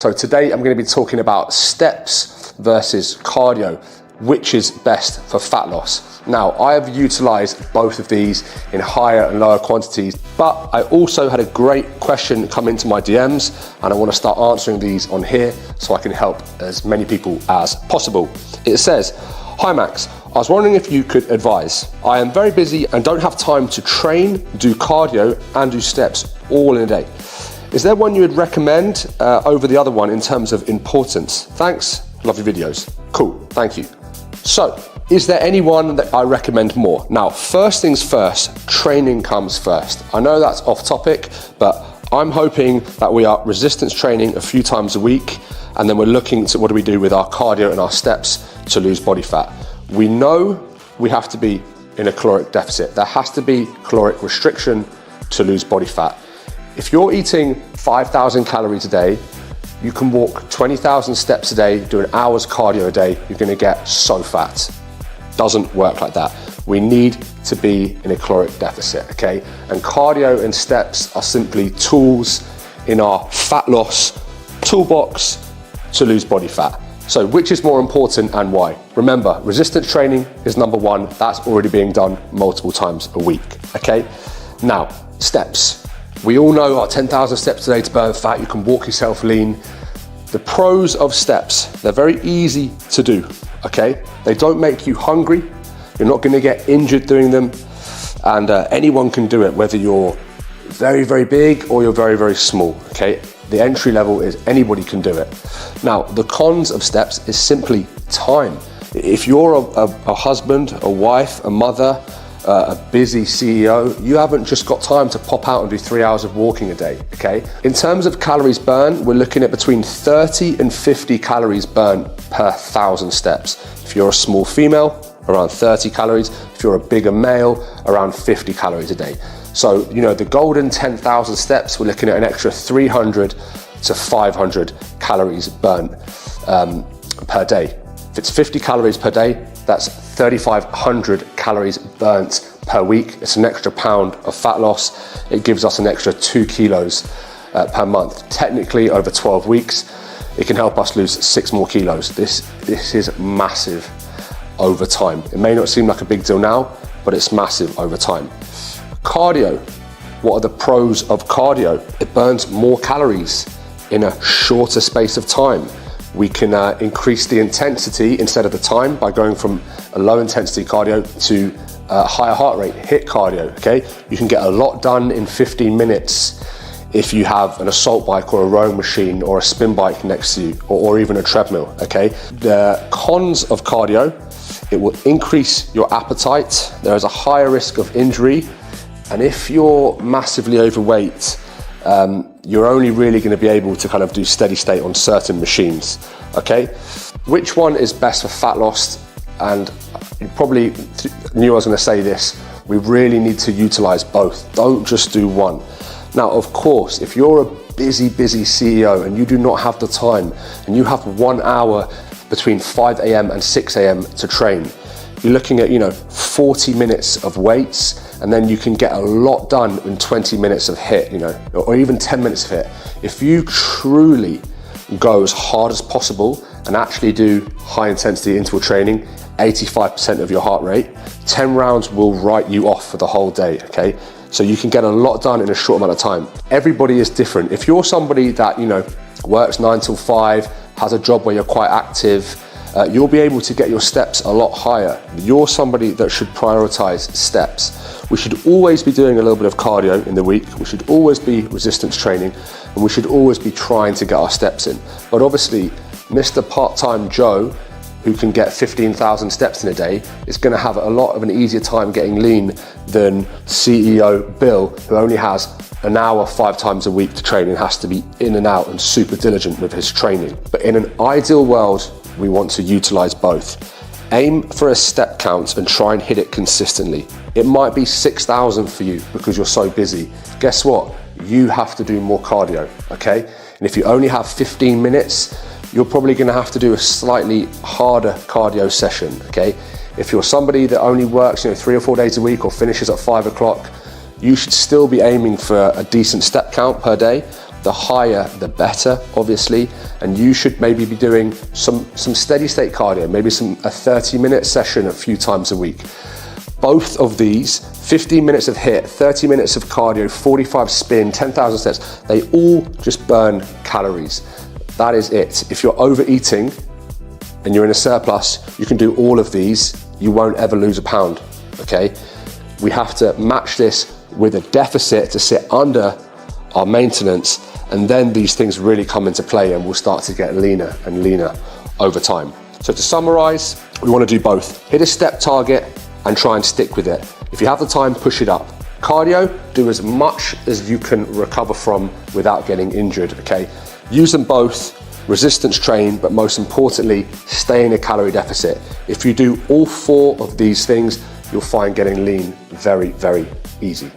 So today I'm going to be talking about steps versus cardio, which is best for fat loss. Now, I have utilized both of these in higher and lower quantities, but I also had a great question come into my DMs and I want to start answering these on here so I can help as many people as possible. It says, "Hi Max, I was wondering if you could advise. I am very busy and don't have time to train, do cardio and do steps all in a day. Is there one you would recommend over the other one in terms of importance? Thanks, love your videos." Cool, thank you. So, is there anyone that I recommend more? Now, first things first, training comes first. I know that's off topic, but I'm hoping that we are resistance training a few times a week, and then we're looking to what do we do with our cardio and our steps to lose body fat. We know we have to be in a caloric deficit. There has to be caloric restriction to lose body fat. If you're eating 5,000 calories a day, you can walk 20,000 steps a day, do an hour's cardio a day, you're gonna get so fat. Doesn't work like that. We need to be in a caloric deficit, okay? And cardio and steps are simply tools in our fat loss toolbox to lose body fat. So which is more important and why? Remember, resistance training is number one. That's already being done multiple times a week, okay? Now, steps. We all know our 10,000 steps a day to burn fat. You can walk yourself lean. The pros of steps, they're very easy to do, okay? They don't make you hungry. You're not gonna get injured doing them. And anyone can do it, whether you're very, very big or you're very, very small, okay? The entry level is anybody can do it. Now, the cons of steps is simply time. If you're a husband, a wife, a mother, a busy CEO, you haven't just got time to pop out and do 3 hours of walking a day, okay? In terms of calories burned, we're looking at between 30 and 50 calories burned per 1,000 steps. If you're a small female, around 30 calories. If you're a bigger male, around 50 calories a day. So, you know, the golden 10,000 steps, we're looking at an extra 300 to 500 calories burnt per day. If it's 50 calories per day, that's 3,500 calories burnt per week. It's an extra pound of fat loss. It gives us an extra 2 kilos per month. Technically, over 12 weeks, it can help us lose 6 more kilos. This is massive over time. It may not seem like a big deal now, but it's massive over time. Cardio. What are the pros of cardio? It burns more calories in a shorter space of time. We can increase the intensity instead of the time by going from a low intensity cardio to higher heart rate, HIIT cardio, okay? You can get a lot done in 15 minutes if you have an assault bike or a rowing machine or a spin bike next to you, or even a treadmill, okay? The cons of cardio, it will increase your appetite. There is a higher risk of injury. And if you're massively overweight, you're only really going to be able to kind of do steady state on certain machines, okay? Which one is best for fat loss? And you probably knew I was going to say this. We really need to utilize both. Don't just do one. Now, of course, if you're a busy CEO and you do not have the time and you have 1 hour between 5 a.m. and 6 a.m. to train, you're looking at, 40 minutes of weights, and then you can get a lot done in 20 minutes of HIIT, or even 10 minutes of HIIT. If you truly go as hard as possible and actually do high intensity interval training, 85% of your heart rate, 10 rounds will write you off for the whole day, okay? So you can get a lot done in a short amount of time. Everybody is different. If you're somebody that, works 9 till 5, has a job where you're quite active, you'll be able to get your steps a lot higher. You're somebody that should prioritize steps. We should always be doing a little bit of cardio in the week. We should always be resistance training, and we should always be trying to get our steps in. But obviously, Mr. Part-Time Joe, who can get 15,000 steps in a day, is gonna have a lot of an easier time getting lean than CEO Bill, who only has an hour 5 times a week to train and has to be in and out and super diligent with his training. But in an ideal world, we want to utilize both. Aim for a step count and try and hit it consistently. It might be 6,000 for you because you're so busy. Guess what? You have to do more cardio, okay? And if you only have 15 minutes, you're probably gonna have to do a slightly harder cardio session, okay? If you're somebody that only works 3 or 4 days a week or finishes at 5 o'clock, you should still be aiming for a decent step count per day, the higher the better, obviously, and you should maybe be doing some steady state cardio, maybe a 30-minute session a few times a week. Both of these, 15 minutes of HIIT, 30 minutes of cardio, 45 spin, 10,000 steps, they all just burn calories. That is it. If you're overeating and you're in a surplus, you can do all of these. You won't ever lose a pound, okay? We have to match this with a deficit to sit under our maintenance, and then these things really come into play and we'll start to get leaner and leaner over time. So to summarize, we want to do both. Hit a step target and try and stick with it. If you have the time, push it up. Cardio, do as much as you can recover from without getting injured, okay? Use them both, resistance train, but most importantly, stay in a calorie deficit. If you do all 4 of these things, you'll find getting lean very, very easy.